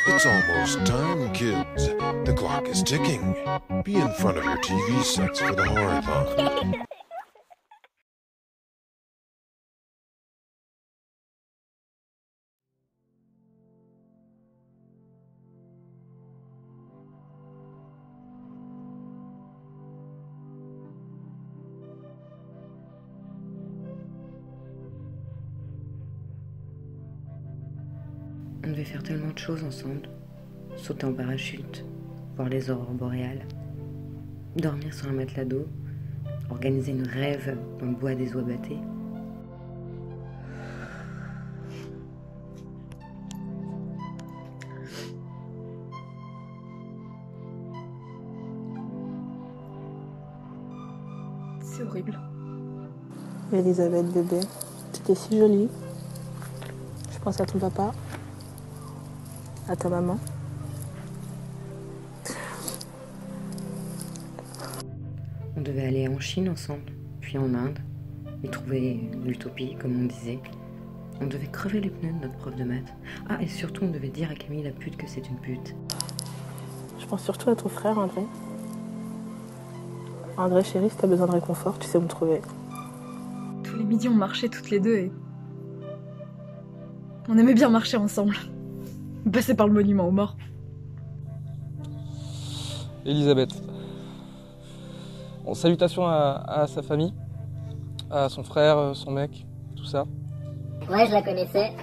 It's almost time, kids. The clock is ticking. Be in front of your TV sets for the horathon. On devait faire tellement de choses ensemble. Sauter en parachute, voir les aurores boréales, dormir sur un matelas d'eau, organiser une rêve dans le bois des oies battées. C'est horrible. Elisabeth bébé, t'étais si jolie. Je pense à ton papa, à ta maman. On devait aller en Chine ensemble, puis en Inde, y trouver l'utopie, comme on disait. On devait crever les pneus de notre prof de maths. Ah, et surtout, on devait dire à Camille la pute que c'est une pute. Je pense surtout à ton frère, André. André, chérie, si t'as besoin de réconfort, tu sais où me trouver. Tous les midis, on marchait toutes les deux et... on aimait bien marcher ensemble. Passer par le monument aux morts. Elisabeth. Bon, salutations à sa famille, à son frère, son mec, tout ça. Ouais, je la connaissais.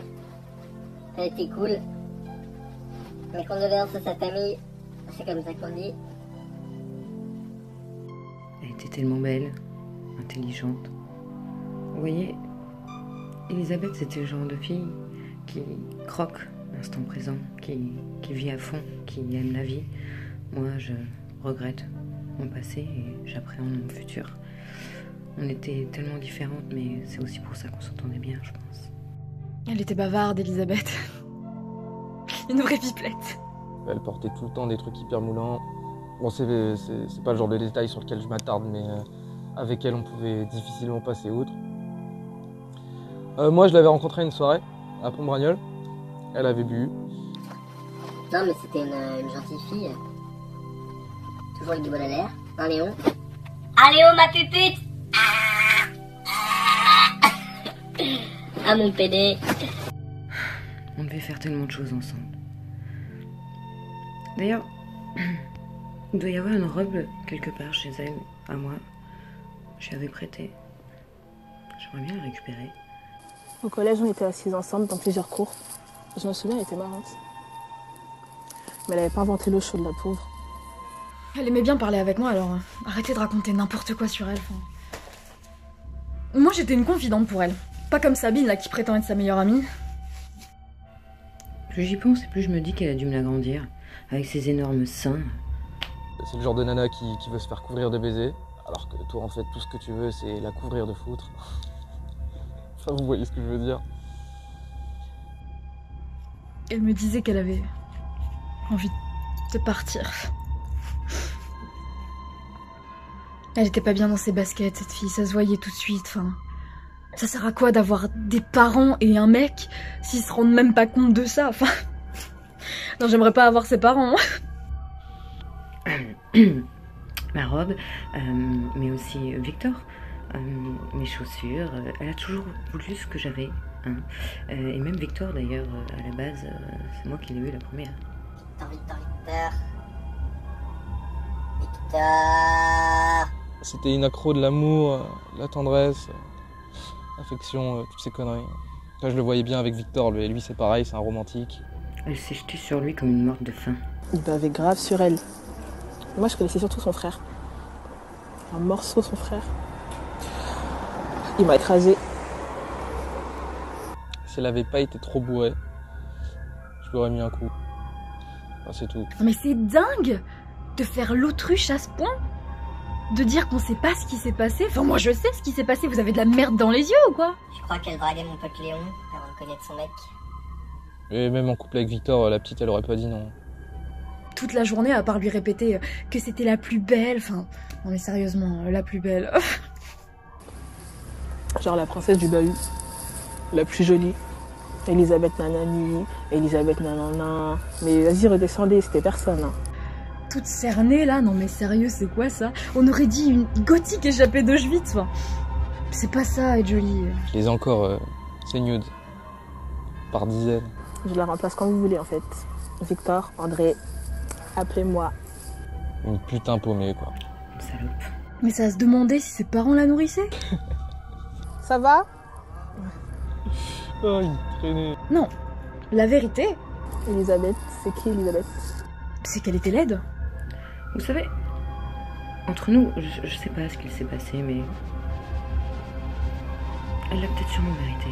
Elle était cool. Mais condoléances à sa famille, c'est comme ça qu'on dit. Elle était tellement belle, intelligente. Vous voyez, Elisabeth, c'était le genre de fille qui croque l'instant présent, qui vit à fond, qui aime la vie. Moi, je regrette mon passé et j'appréhende mon futur. On était tellement différentes, mais c'est aussi pour ça qu'on s'entendait bien, je pense. Elle était bavarde, Elisabeth. Une vraie pipelette. Elle portait tout le temps des trucs hyper moulants. Bon, c'est pas le genre de détail sur lequel je m'attarde, mais avec elle, on pouvait difficilement passer outre. Moi, je l'avais rencontrée à une soirée, à Pont-Bragnol. Elle avait bu. Non, mais c'était une gentille fille. Toujours avec du bon à l'air. Un Léon. Allez, oh ma pupute. Ah, mon pédé. On devait faire tellement de choses ensemble. D'ailleurs, il doit y avoir une robe quelque part chez elle, à moi. Je lui avais prêté. J'aimerais bien la récupérer. Au collège, on était assises ensemble dans plusieurs cours. Je me souviens, elle était marrante. Mais elle avait pas inventé l'eau chaude, la pauvre. Elle aimait bien parler avec moi, alors arrêtez de raconter n'importe quoi sur elle. Moi, j'étais une confidente pour elle. Pas comme Sabine, là, qui prétend être sa meilleure amie. Plus j'y pense et plus je me dis qu'elle a dû me l'agrandir, avec ses énormes seins. C'est le genre de nana qui veut se faire couvrir de baisers, alors que toi, en fait, tout ce que tu veux, c'est la couvrir de foutre. Enfin, vous voyez ce que je veux dire. Elle me disait qu'elle avait envie de partir. Elle était pas bien dans ses baskets, cette fille, ça se voyait tout de suite, enfin... Ça sert à quoi d'avoir des parents et un mec s'ils se rendent même pas compte de ça, enfin... Non, j'aimerais pas avoir ses parents. Ma robe, mais aussi Victor, mes chaussures, elle a toujours voulu ce que j'avais. Hein. Et même Victor d'ailleurs, à la base, c'est moi qui l'ai eu la première. Victor. C'était une accro de l'amour, la tendresse, l'affection, toutes ces conneries. Là, je le voyais bien avec Victor, lui c'est pareil, c'est un romantique. Elle s'est jetée sur lui comme une morte de faim. Il bavait grave sur elle. Moi, je connaissais surtout son frère. Un morceau, son frère. Il m'a écrasé. Si elle avait pas été trop bourrée, je lui aurais mis un coup. Enfin, c'est tout. Mais c'est dingue de faire l'autruche à ce point. De dire qu'on sait pas ce qui s'est passé. Enfin, moi je sais ce qui s'est passé, vous avez de la merde dans les yeux ou quoi? Je crois qu'elle draguait mon pote Léon avant de connaître son mec. Et même en couple avec Victor, la petite, elle aurait pas dit non. Toute la journée, à part lui répéter que c'était la plus belle. Enfin, non mais sérieusement, la plus belle. Genre la princesse du bahut, la plus jolie. Elisabeth nanani, Elisabeth nanana. Mais vas-y, redescendez, c'était personne. Hein. Toute cernée là, non mais sérieux, c'est quoi ça? On aurait dit une gothique échappée d'Auschwitz, enfin. C'est pas ça, être jolie. Je les ai encore, c'est nude. Par dizaines. Je la remplace quand vous voulez en fait. Victor, André, appelez-moi. Une putain paumée quoi. Salope. Mais ça se demandait si ses parents la nourrissaient? Ça va? Oh, il traînait. Non, la vérité, Elisabeth, c'est qui Elisabeth? c'est qu'elle était laide. Vous savez, entre nous, je sais pas ce qu'il s'est passé, mais elle l'a peut-être sûrement mérité.